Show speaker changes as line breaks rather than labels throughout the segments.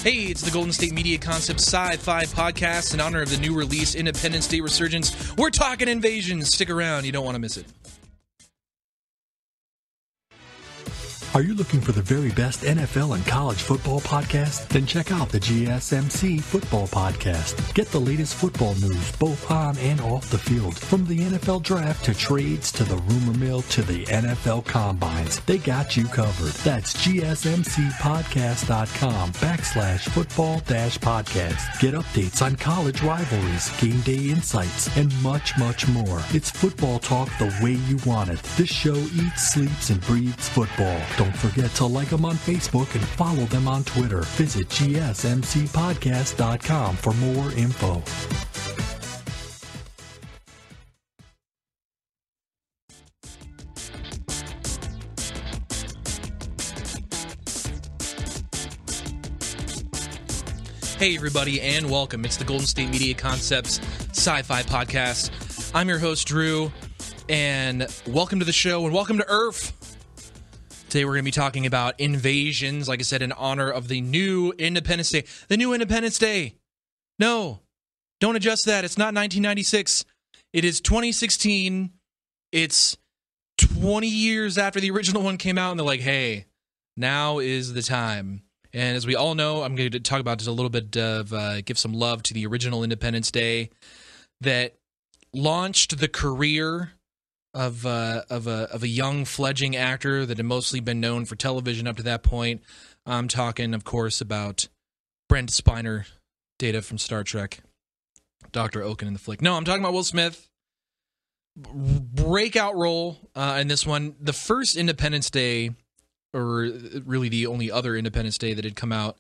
Hey, it's the Golden State Media Concept Sci-Fi podcast in honor of the new release, Independence Day Resurgence. We're talking invasions. Stick around. You don't want to miss it.
Are you looking for the very best NFL and college football podcast? Then check out the GSMC Football Podcast. Get the latest football news both on and off the field. From the NFL Draft to trades to the rumor mill to the NFL Combines. They got you covered. That's GSMCpodcast.com/football-podcast. Get updates on college rivalries, game day insights, and much, much more. It's football talk the way you want it. This show eats, sleeps, and breathes football. Don't forget to like them on Facebook and follow them on Twitter. Visit GSMCpodcast.com for more info.
Hey, everybody, and welcome. It's the Golden State Media Concepts Sci-Fi Podcast. I'm your host, Drew, and welcome to the show, and welcome to Earth. Today we're going to be talking about invasions, like I said, in honor of the new Independence Day. The new Independence Day. No, don't adjust that. It's not 1996. It is 2016. It's 20 years after the original one came out, and they're like, hey, now is the time. And as we all know, I'm going to talk about just a little bit of give some love to the original Independence Day that launched the career of a young fledgling actor that had mostly been known for television up to that point. I'm talking, of course, about Brent Spiner, Data from Star Trek, Dr. Oaken in the flick. No, I'm talking about Will Smith. Breakout role in this one. The first Independence Day, or really the only other Independence Day that had come out,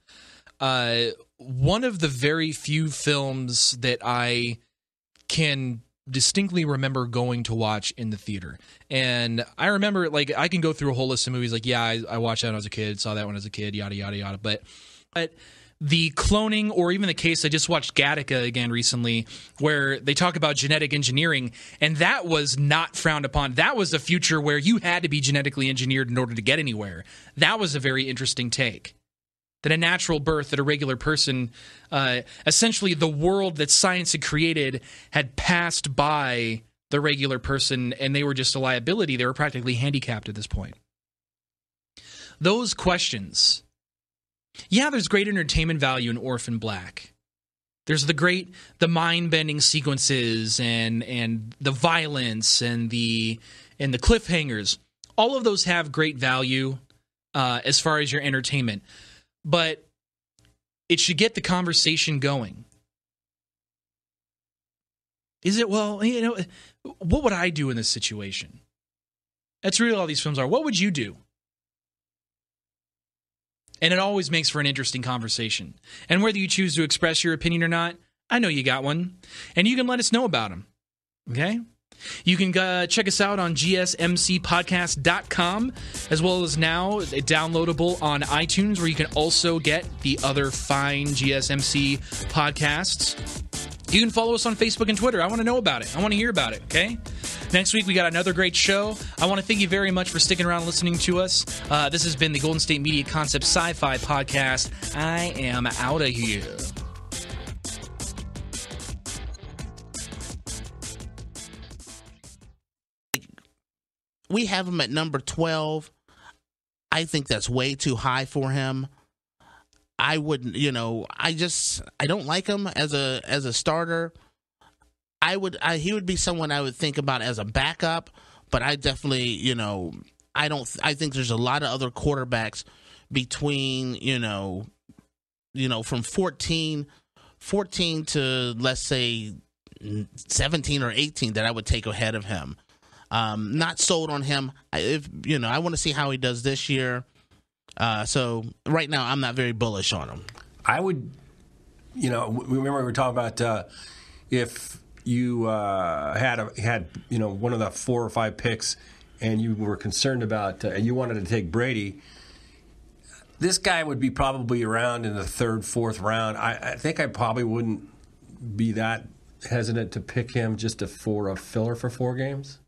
one of the very few films that I can distinctly remember going to watch in the theater. And I remember, like, I can go through a whole list of movies like, yeah, I watched that when I was a kid, saw that when I was a kid, yada, yada, yada. But the cloning, or even the case, I just watched Gattaca again recently, where they talk about genetic engineering, and that was not frowned upon. That was a future where you had to be genetically engineered in order to get anywhere. That was a very interesting take. That a natural birth, that a regular person, essentially the world that science had created had passed by the regular person, and they were just a liability. They were practically handicapped at this point. Those questions. Yeah, there's great entertainment value in Orphan Black. There's the mind-bending sequences and the violence and the cliffhangers. All of those have great value as far as your entertainment. But it should get the conversation going. Is it, well, you know, what would I do in this situation? That's really all these films are. What would you do? And it always makes for an interesting conversation. And whether you choose to express your opinion or not, I know you got one. And you can let us know about them. Okay? You can check us out on GSMCpodcast.com, as well as now downloadable on iTunes, where you can also get the other fine GSMC podcasts. You can follow us on Facebook and Twitter. I want to know about it. I want to hear about it, okay? Next week, we got another great show. I want to thank you very much for sticking around and listening to us. This has been the Golden State Media Concept Sci-Fi Podcast. I am out of here.
We have him at number 12. I think that's way too high for him. I wouldn't, I don't like him as a starter. He would be someone I would think about as a backup, but I definitely, I think there's a lot of other quarterbacks between, from 14 to, let's say, 17 or 18 that I would take ahead of him. Not sold on him. I want to see how he does this year. So right now, I'm not very bullish on him.
I would, remember we were talking about if you had one of the 4 or 5 picks, and you were concerned about and you wanted to take Brady. This guy would be probably around in the 3rd, 4th round. I think I probably wouldn't be that hesitant to pick him just for a filler for 4 games.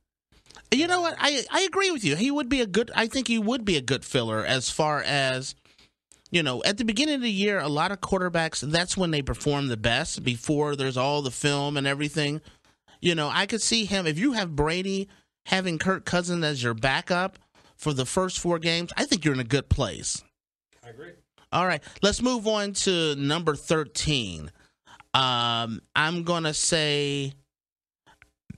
You know what? I agree with you. I think he would be a good filler as far as At the beginning of the year, a lot of quarterbacks, that's when they perform the best, before there's all the film and everything. I could see him, if you have Brady having Kirk Cousins as your backup for the first 4 games, I think you're in a good place.
I agree.
All right, let's move on to number 13. I'm going to say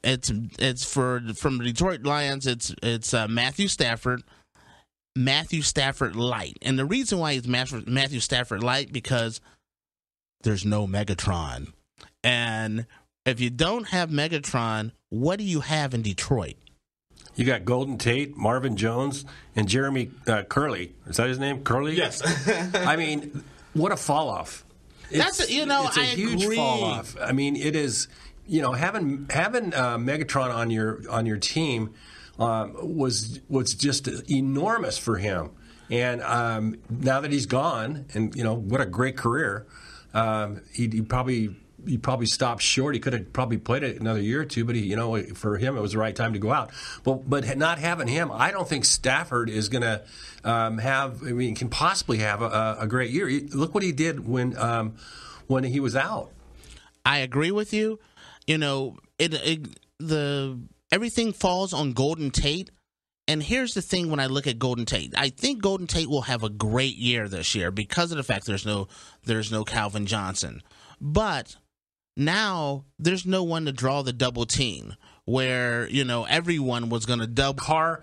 it's from the Detroit Lions, it's Matthew Stafford. Matthew Stafford light. And the reason why he's Matthew Stafford light, because there's no Megatron. And if you don't have Megatron, what do you have in Detroit?
You got Golden Tate, Marvin Jones, and Jeremy Curley. Is that his name? Curley?
Yes.
I mean, what a fall off. It's a huge fall off. I mean, it is, having Megatron on your team was just enormous for him. And now that he's gone, and what a great career, he probably stopped short. He could have probably played it another year or two, but for him it was the right time to go out. But not having him, I don't think Stafford is going to can possibly have a great year. Look what he did when he was out.
I agree with you. Everything falls on Golden Tate. And here's the thing when I look at Golden Tate. I think Golden Tate will have a great year this year because of the fact there's no Calvin Johnson. But now there's no one to draw the double team where, everyone was going to double.
Carr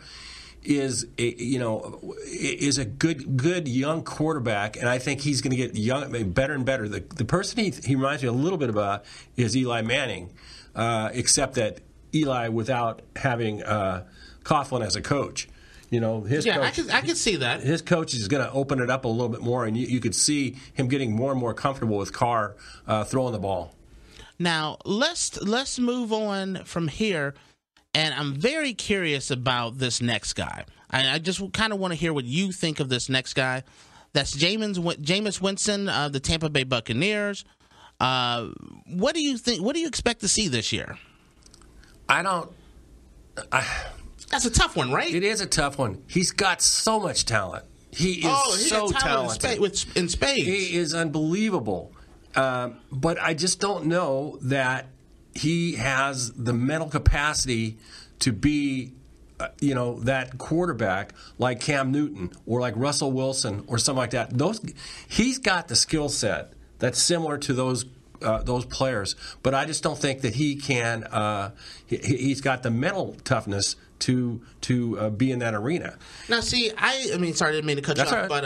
is a good young quarterback, and I think he's going to get better and better. The person he reminds me a little bit about is Eli Manning, except that Eli without having Coughlin as a coach. Coach,
I can see that.
His coach is going to open it up a little bit more, and you could see him getting more and more comfortable with Carr throwing the ball.
Now, let's move on from here, and I'm very curious about this next guy. I just kind of want to hear what you think of this next guy. That's Jameis Winston of the Tampa Bay Buccaneers. What do you think? What do you expect to see this year?
That's
a tough one, right?
It is a tough one. He's got so much talent. He is so talented.
In spades.
He is unbelievable. But I just don't know that he has the mental capacity to be, that quarterback like Cam Newton or like Russell Wilson or something like that. He's got the skill set that's similar to those players, but I just don't think that he can. He's got the mental toughness to be in that arena.
Now, see, I mean, sorry, I didn't mean to cut you off,
right.
But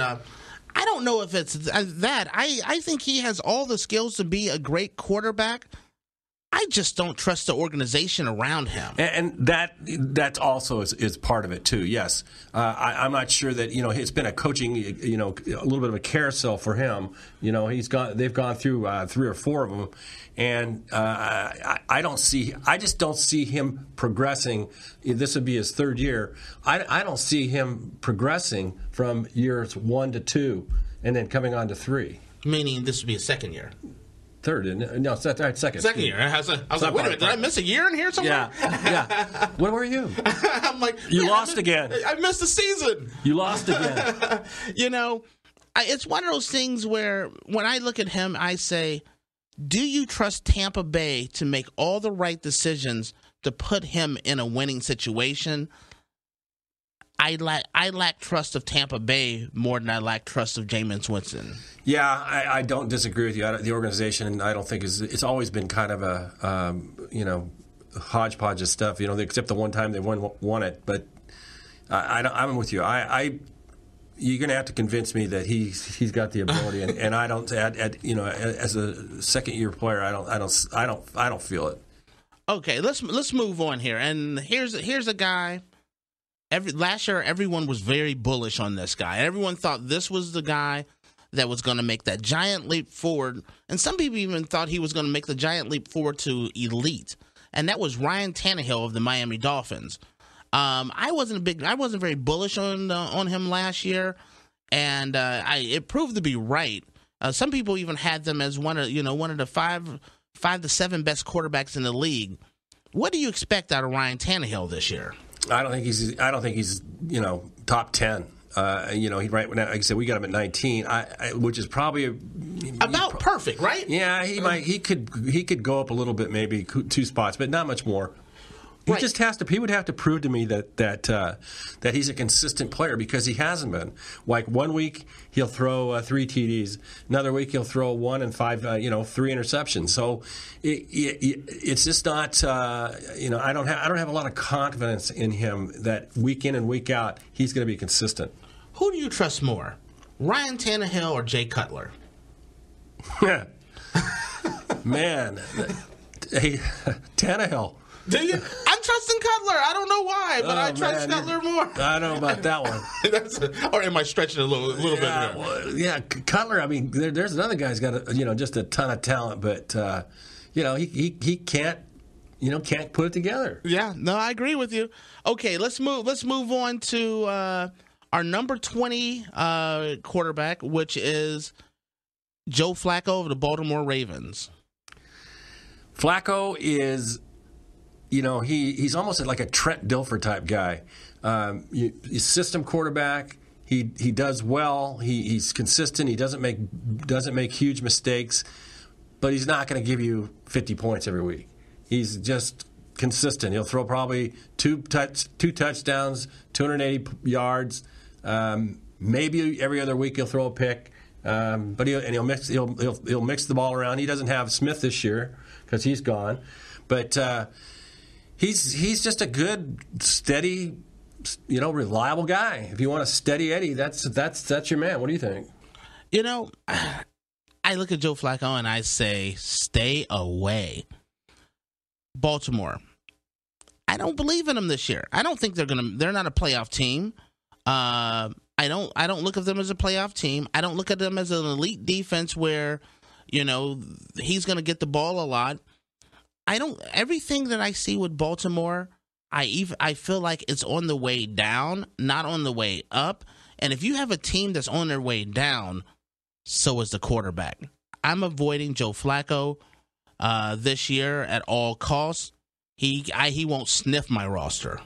I don't know if it's that. I think he has all the skills to be a great quarterback. I just don't trust the organization around him.
And that also is part of it, too, yes. I'm not sure that, it's been a coaching, a little bit of a carousel for him. They've gone through 3 or 4 of them. And I just don't see him progressing. This would be his 3rd year. I don't see him progressing from years 1 to 2 and then coming on to 3.
Meaning this would be his 2nd year.
3rd, isn't it? No, second.
Second year. I was like, wait a minute, did I miss a year in here somewhere?
Yeah. Where were you?
I'm like,
you lost again.
I missed the season.
You lost again.
It's one of those things where when I look at him, I say, do you trust Tampa Bay to make all the right decisions to put him in a winning situation? I lack trust of Tampa Bay more than I lack trust of Jameis Winston.
Yeah, I don't disagree with you. The organization, I don't think it's always been kind of a hodgepodge of stuff. Except the one time they won it. But I'm with you. You're going to have to convince me that he's got the ability, and I don't. As a second-year player, I don't feel it.
Okay, let's move on here. And here's a guy. Last year, everyone was very bullish on this guy. Everyone thought this was the guy that was going to make that giant leap forward. And some people even thought he was going to make the giant leap forward to elite. And that was Ryan Tannehill of the Miami Dolphins. I wasn't very bullish on him last year, and it proved to be right. Some people even had them as one of the 5 to 7 best quarterbacks in the league. What do you expect out of Ryan Tannehill this year?
I don't think he's top 10. He right now, like I said, we got him at 19, which is probably
about perfect, right?
Yeah, he could go up a little bit, maybe 2 spots, but not much more. He just has to. He would have to prove to me that he's a consistent player, because he hasn't been. Like one week he'll throw 3 TDs, another week he'll throw 1 and 5, 3 interceptions. So it's just not. I don't have a lot of confidence in him that week in and week out he's going to be consistent.
Who do you trust more, Ryan Tannehill or Jay Cutler?
Man, hey, Tannehill.
Do you? I'm trusting Cutler. I don't know why, but I trust Cutler more.
I don't know about that one.
Or am I stretching a little bit here?
Well, Cutler. I mean, there's another guy's got just a ton of talent, but he can't put it together.
Yeah, no, I agree with you. Okay, let's move on to our number 20 quarterback, which is Joe Flacco of the Baltimore Ravens.
Flacco is. He's almost like a Trent Dilfer type guy. He's system quarterback. He does well. He's consistent. He doesn't make huge mistakes, but he's not going to give you 50 points every week. He's just consistent. He'll throw probably 2 touchdowns, 280 yards. Maybe every other week he'll throw a pick. But he'll mix the ball around. He doesn't have Smith this year because he's gone, but. He's just a good, steady, reliable guy. If you want a steady Eddie, that's your man. What do you think?
I look at Joe Flacco and I say, stay away. Baltimore. I don't believe in them this year. I don't think they're not a playoff team. I don't look at them as a playoff team. I don't look at them as an elite defense where, he's going to get the ball a lot. Everything that I see with Baltimore, I feel like it's on the way down, not on the way up. And if you have a team that's on their way down, so is the quarterback. I'm avoiding Joe Flacco this year at all costs. He won't sniff my roster.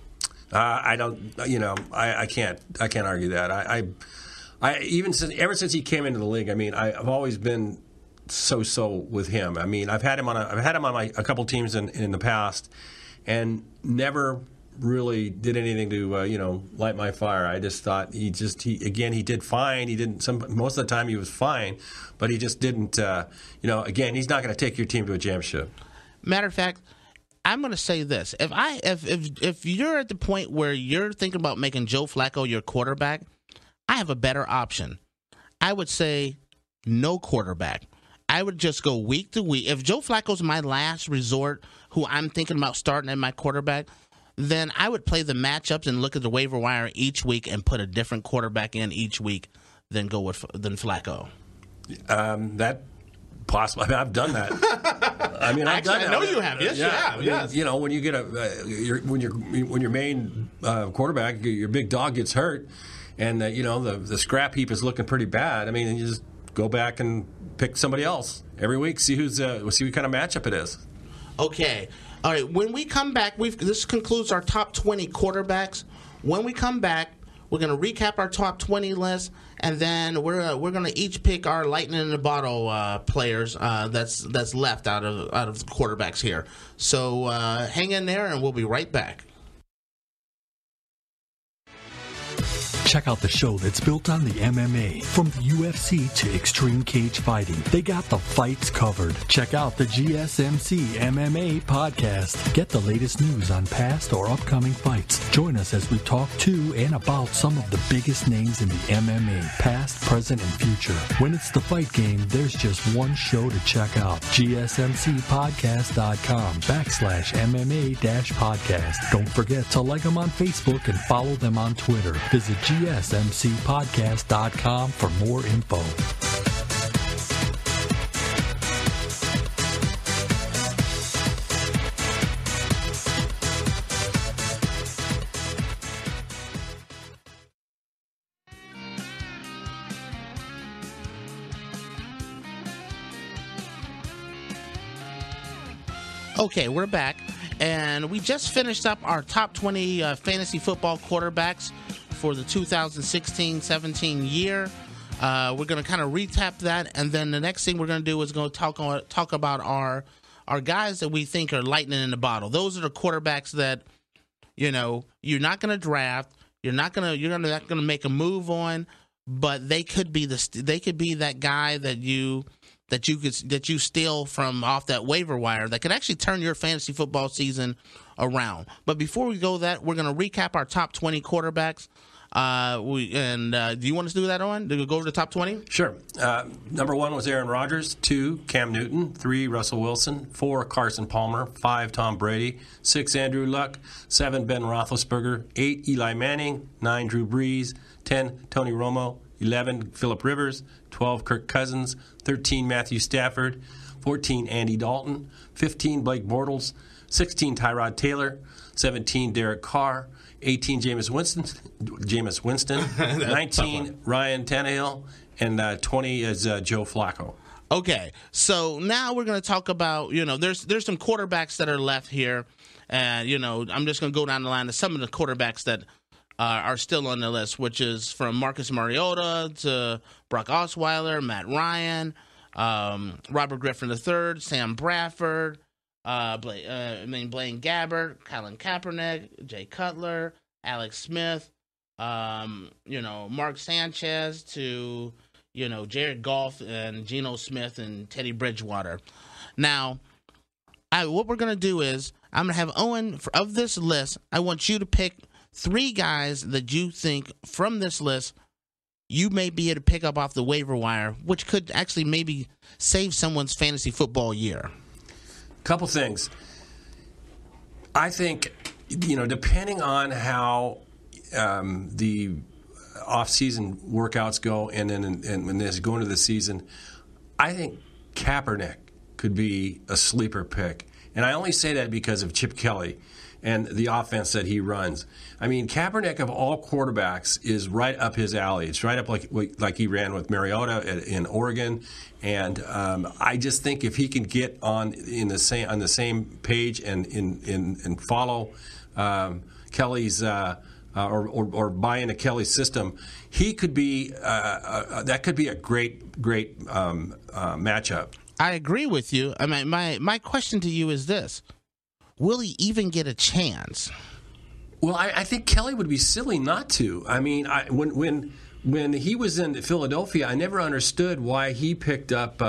I don't. I can't argue that. I even ever since he came into the league, I mean, I've always been so with him. I mean, I've had him on a couple teams in the past, and never really did anything to light my fire. I just thought he did fine. He didn't most of the time he was fine, but he just didn't. Again, he's not going to take your team to a championship.
Matter of fact, I'm going to say this: if you're at the point where you're thinking about making Joe Flacco your quarterback, I have a better option. I would say no quarterback. I would just go week to week. If Joe Flacco's my last resort, who I'm thinking about starting at my quarterback, then I would play the matchups and look at the waiver wire each week and put a different quarterback in each week than Flacco.
That possible. I mean, I've done that. I mean, I've done that.
I know you have. Yes, you have. Yes.
When you get when your main quarterback, your big dog gets hurt, and the scrap heap is looking pretty bad. I mean, you just go back and pick somebody else every week. See what kind of matchup it is. Okay.
All right. When we come back, this concludes our top 20 quarterbacks. When we come back, we're going to recap our top 20 list, and then we're going to each pick our lightning in the bottle players that's left out of the quarterbacks here. So hang in there, and we'll be right back.
Check out the show that's built on the MMA. From the UFC to extreme cage fighting, they got the fights covered. Check out the GSMC MMA podcast. Get the latest news on past or upcoming fights. Join us as we talk to and about some of the biggest names in the MMA, past, present, and future. When it's the fight game, there's just one show to check out. GSMCpodcast.com/MMA-podcast. Don't forget to like them on Facebook and follow them on Twitter. Visit GSMCpodcast.com for more info.
Okay, we're back. And we just finished up our top 20 fantasy football quarterbacks for the 2016-17 year. We're going to kind of recap that, and then the next thing we're going to do is going to talk about our guys that we think are lightning in the bottle. Those are the quarterbacks that, you know, you're not going to draft, you're not going to make a move on, but they could be that guy that you steal from off that waiver wire that could actually turn your fantasy football season around. But before we go that, we're going to recap our top 20 quarterbacks. Do you want us to do that, Owen? Do we go over the top 20?
Sure. Number 1 was Aaron Rodgers. 2, Cam Newton. 3, Russell Wilson. 4, Carson Palmer. 5, Tom Brady. 6, Andrew Luck. 7, Ben Roethlisberger. 8, Eli Manning. 9, Drew Brees. 10, Tony Romo. 11, Phillip Rivers. 12, Kirk Cousins. 13, Matthew Stafford. 14, Andy Dalton. 15, Blake Bortles. 16, Tyrod Taylor. 17, Derek Carr. 18, Jameis Winston. 19, Ryan Tannehill. And 20 is Joe Flacco.
Okay, so now we're going to talk about, you know, there's some quarterbacks that are left here. And, you know, I'm just going to go down the line of some of the quarterbacks that are still on the list, which is from Marcus Mariota to Brock Osweiler, Matt Ryan, Robert Griffin III, Sam Bradford, Blaine Gabbert, Colin Kaepernick, Jay Cutler, Alex Smith, Mark Sanchez to, Jared Goff and Geno Smith and Teddy Bridgewater. Now, what we're going to do is I'm going to have Owen, of this list, I want you to pick 3 guys that you think from this list you may be able to pick up off the waiver wire, which could actually maybe save someone's fantasy football year.
Couple things. I think, depending on how the off-season workouts go and when this go into the season, I think Kaepernick could be a sleeper pick. And I only say that because of Chip Kelly and the offense that he runs. I mean, Kaepernick of all quarterbacks is right up his alley. It's right up like he ran with Mariota in Oregon, and I just think if he can get on the same page and follow Kelly's or buy into Kelly's system, he could be that could be a great matchup.
I agree with you. I mean, my question to you is this: will he even get a chance?
Well, I think Kelly would be silly not to. I mean, when he was in Philadelphia, I never understood why he picked up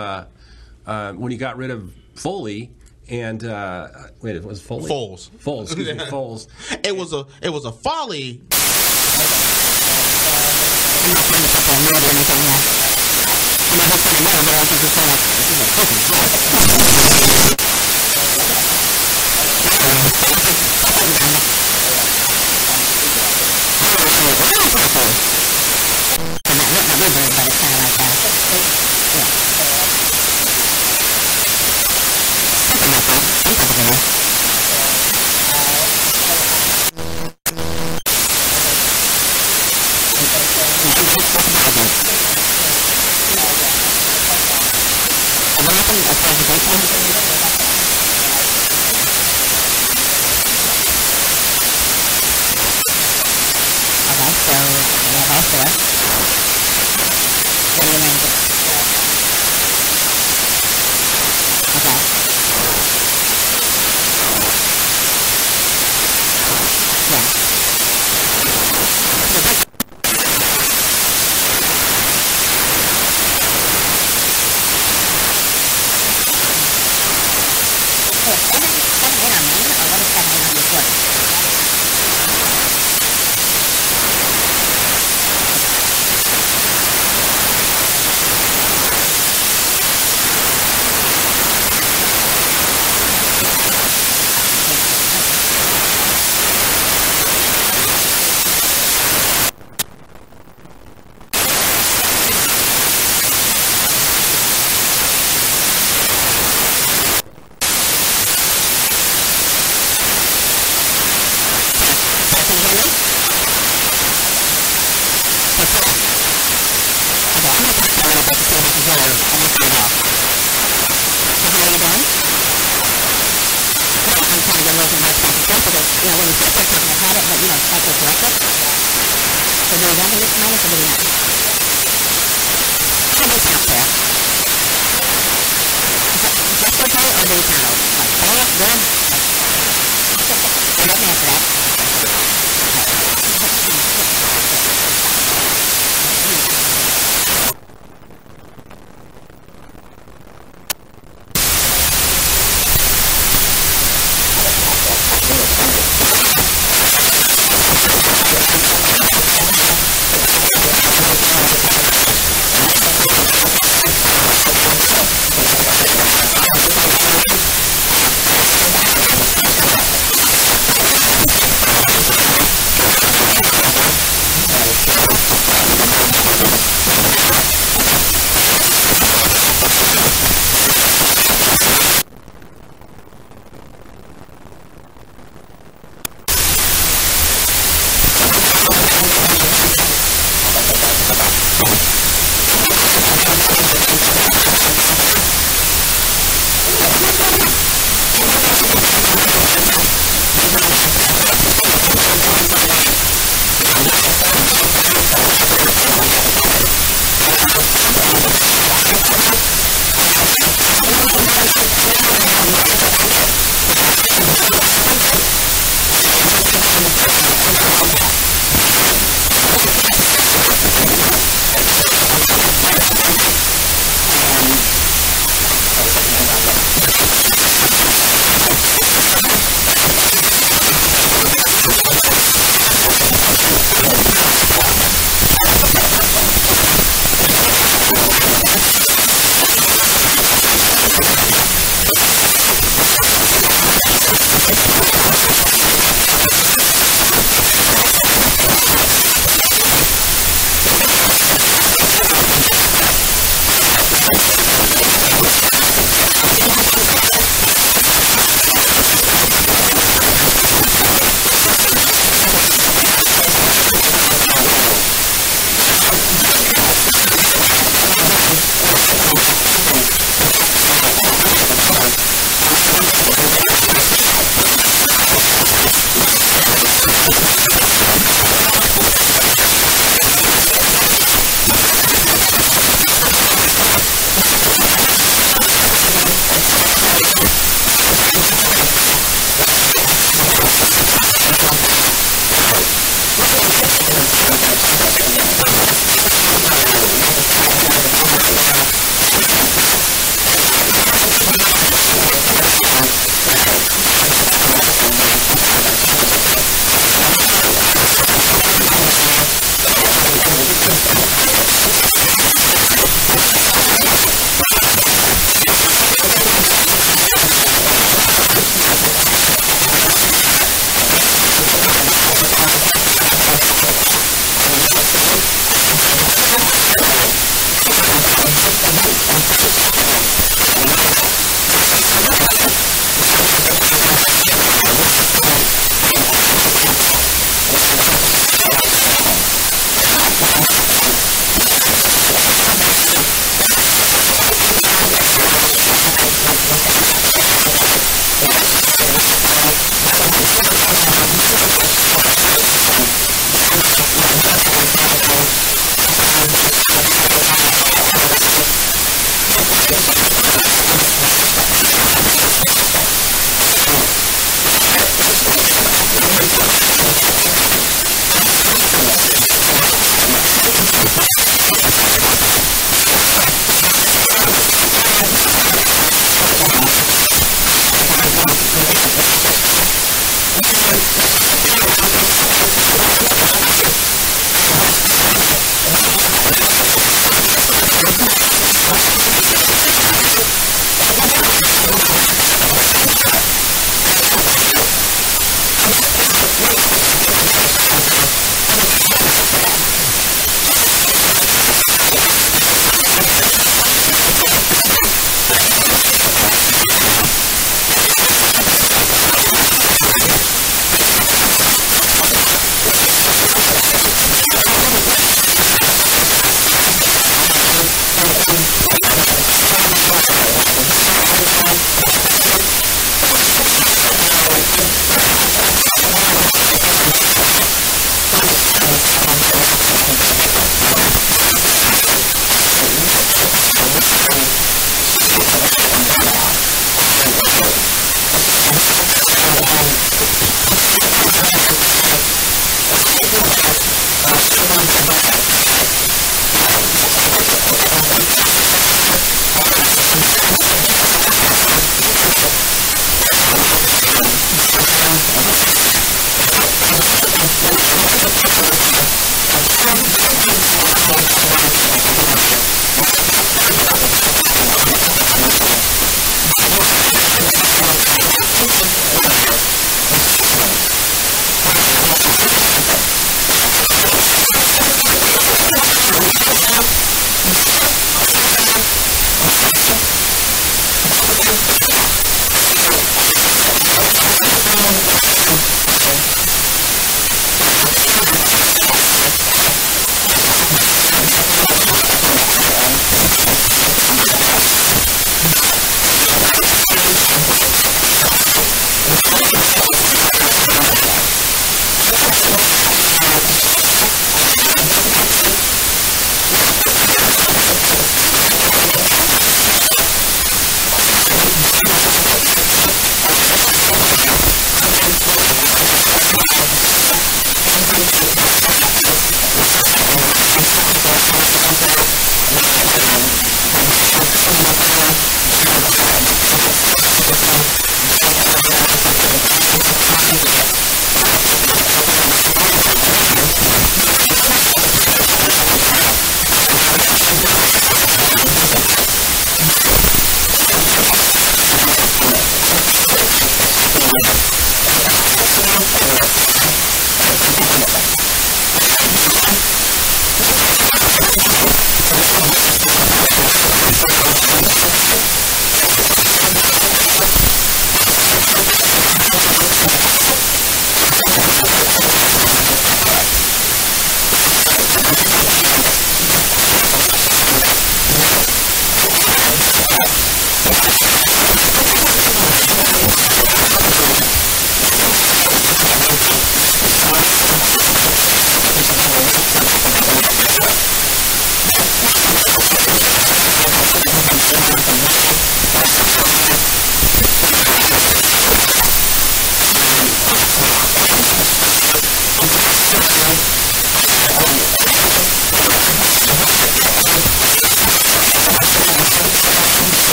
when he got rid of Foley and it was Foley?
Foles.
Excuse me, Foles.
It was a folly.
a little bit more common sense because, when you see a person that had it, but, cycle correct it. So do we want them to come out or do we not? How do we count, Sarah? Just okay, or do we count over? Like, bad, good? Let me answer that.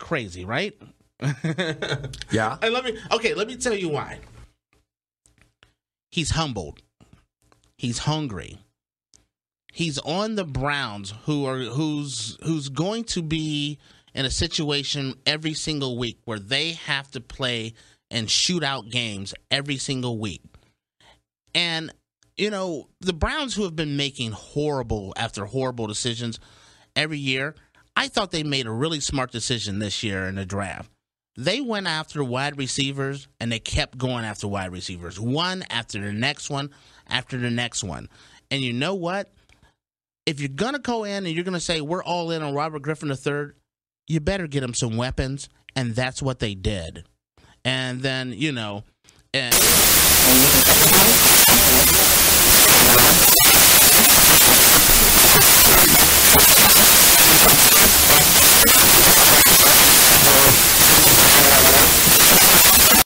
crazy, right?
Yeah.
And let me tell you why. He's humbled. He's hungry. He's on the Browns, who's going to be in a situation every single week where they have to play and shoot out games every single week. And, you know, the Browns, who have been making horrible after horrible decisions every year, I thought they made a really smart decision this year in the draft. They went after wide receivers, and they kept going after wide receivers, one after the next one after the next one. And you know what? If you're going to go in and you're going to say we're all in on Robert Griffin III, you better get him some weapons, and that's what they did. And then, you know...